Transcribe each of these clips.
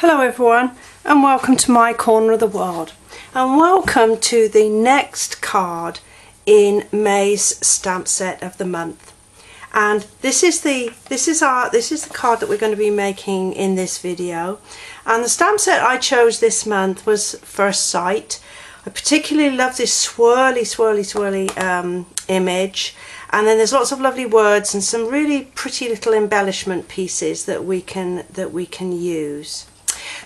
Hello everyone, and welcome to my corner of the world, and welcome to the next card in May's stamp set of the month. And this is the card that we're going to be making in this video. And the stamp set I chose this month was First Sight. I particularly love this swirly image, and then there's lots of lovely words and some really pretty little embellishment pieces that we can use.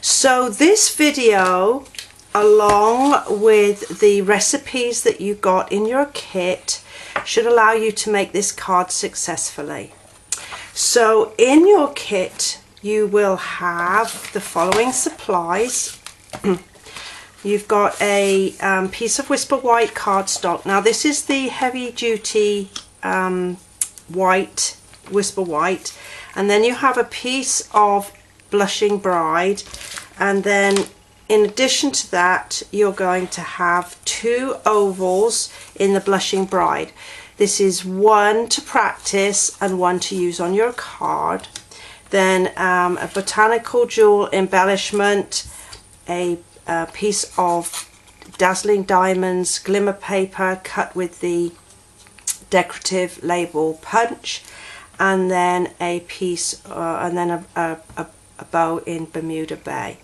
So this video, along with the recipes that you got in your kit, should allow you to make this card successfully. So in your kit you will have the following supplies. You've got a piece of Whisper White cardstock. Now this is the heavy duty white, Whisper White, and then you have a piece of Blushing Bride, and then in addition to that you're going to have two ovals in the Blushing Bride. This is one to practice and one to use on your card. Then a botanical jewel embellishment, a piece of Dazzling Diamonds glimmer paper cut with the decorative label punch, and then a piece and then a bow in Bermuda Bay.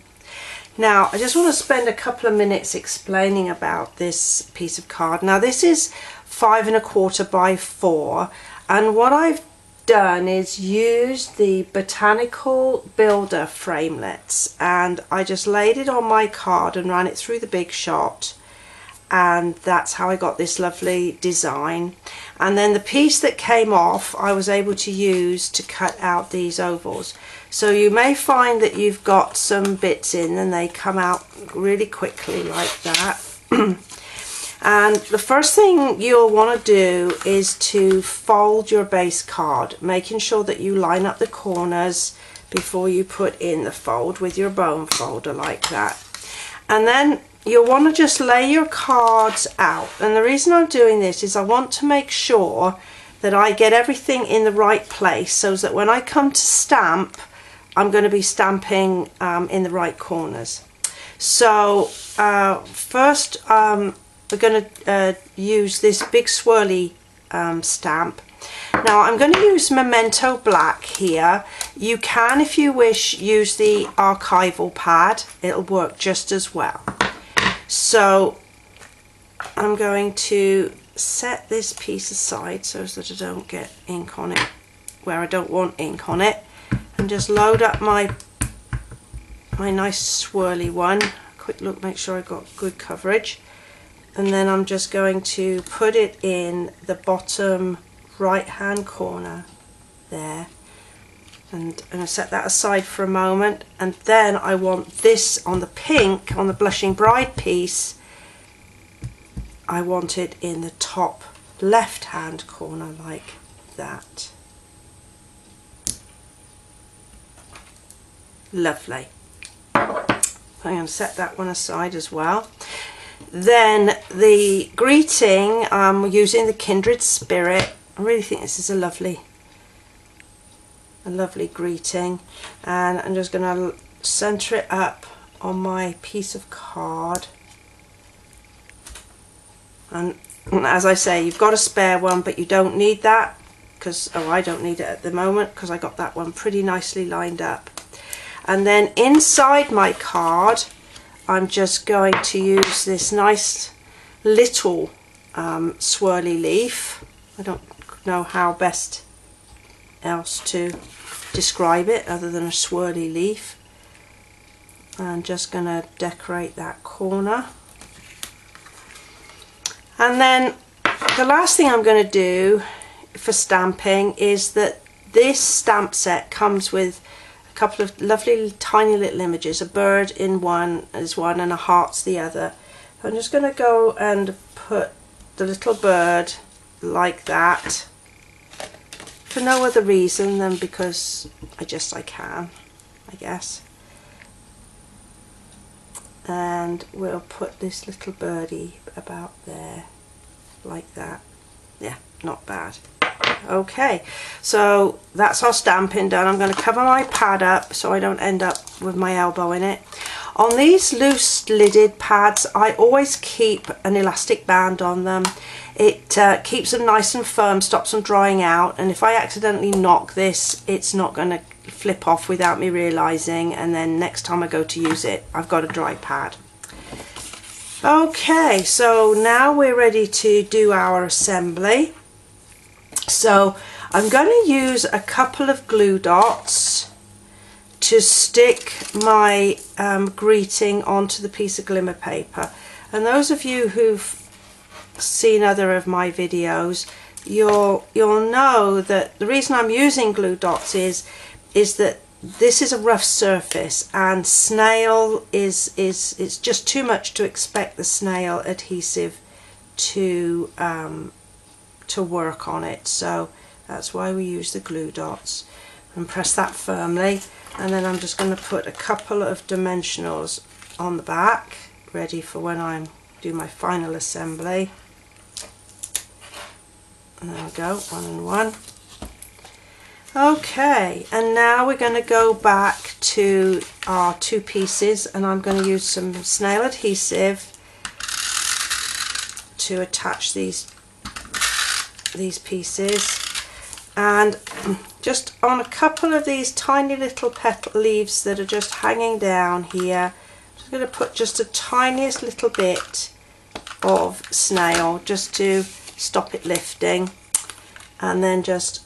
Now I just want to spend a couple of minutes explaining about this piece of card. Now this is 5 1/4 by 4, and what I've done is use the botanical builder framelits, and I just laid it on my card and ran it through the Big Shot, and that's how I got this lovely design. And then the piece that came off I was able to use to cut out these ovals. So you may find that you've got some bits in and they come out really quickly like that. And the first thing you'll want to do is to fold your base card, making sure that you line up the corners before you put in the fold with your bone folder like that. And then you'll want to just lay your cards out, and the reason I'm doing this is I want to make sure that I get everything in the right place so that when I come to stamp I'm going to be stamping in the right corners. So first we're going to use this big swirly stamp. Now I'm going to use Memento Black here. You can, if you wish, use the archival pad, it'll work just as well. So I'm going to set this piece aside so that I don't get ink on it where I don't want ink on it, and just load up my nice swirly one. Quick look, make sure I got good coverage, and then I'm just going to put it in the bottom right hand corner there, and I'm going to set that aside for a moment. And then I want this on the pink, on the Blushing Bride piece, I want it in the top left hand corner like that. Lovely. I'm going to set that one aside as well. Then the greeting, I'm using the Kindred Spirit. I really think this is a lovely greeting, and I'm just going to center it up on my piece of card. And as I say, you've got a spare one, but you don't need that because, oh, I don't need it at the moment because I got that one pretty nicely lined up. And then inside my card I'm just going to use this nice little swirly leaf. I don't know how best else to describe it other than a swirly leaf. I'm just going to decorate that corner. And then the last thing I'm going to do for stamping is that this stamp set comes with a couple of lovely tiny little images. A bird in one is one and a heart's the other. I'm just going to go and put the little bird like that for no other reason than because I can, I guess. And we'll put this little birdie about there like that. Yeah, not bad. Okay, so that's our stamping done. I'm going to cover my pad up so I don't end up with my elbow in it. On these loose lidded pads, I always keep an elastic band on them. It keeps them nice and firm, stops them drying out, and if I accidentally knock this, it's not going to flip off without me realising, and then next time I go to use it, I've got a dry pad. Okay, so now we're ready to do our assembly. So I'm going to use a couple of glue dots to stick my greeting onto the piece of glimmer paper. And those of you who've seen other of my videos, you'll know that the reason I'm using glue dots is that this is a rough surface, and snail it's just too much to expect the snail adhesive to work on it. So that's why we use the glue dots, and press that firmly. And then I'm just going to put a couple of dimensionals on the back, ready for when I do my final assembly. And there we go, 1 and 1. Okay, and now we're going to go back to our 2 pieces, and I'm going to use some snail adhesive to attach these pieces. And just on a couple of these tiny little petal leaves that are just hanging down here, I'm just going to put just the tiniest little bit of snail just to stop it lifting, and then just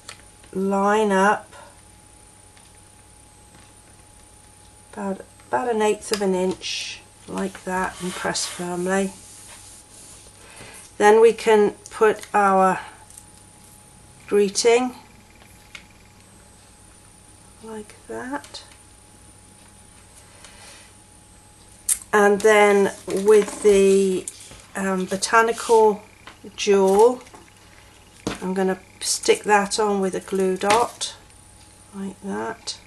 line up about 1/8 of an inch like that and press firmly. Then we can put our greeting like that, and then with the botanical jewel, I'm going to stick that on with a glue dot like that,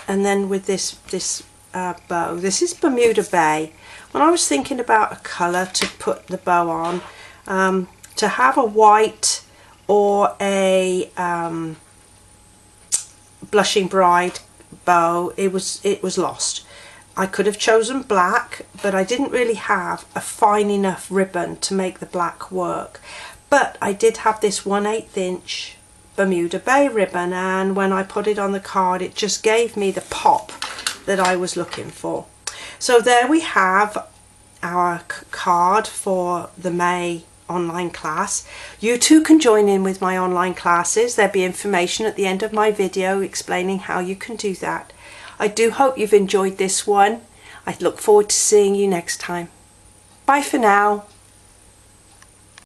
and then with this bow, this is Bermuda Bay. When I was thinking about a colour to put the bow on, to have a white or a Blushing Bride bow, it was lost. I could have chosen black, but I didn't really have a fine enough ribbon to make the black work. But I did have this 1/8 inch Bermuda Bay ribbon, and when I put it on the card, it just gave me the pop that I was looking for. So there we have our card for the May online class. You too can join in with my online classes. There'll be information at the end of my video explaining how you can do that. I do hope you've enjoyed this one. I look forward to seeing you next time. Bye for now.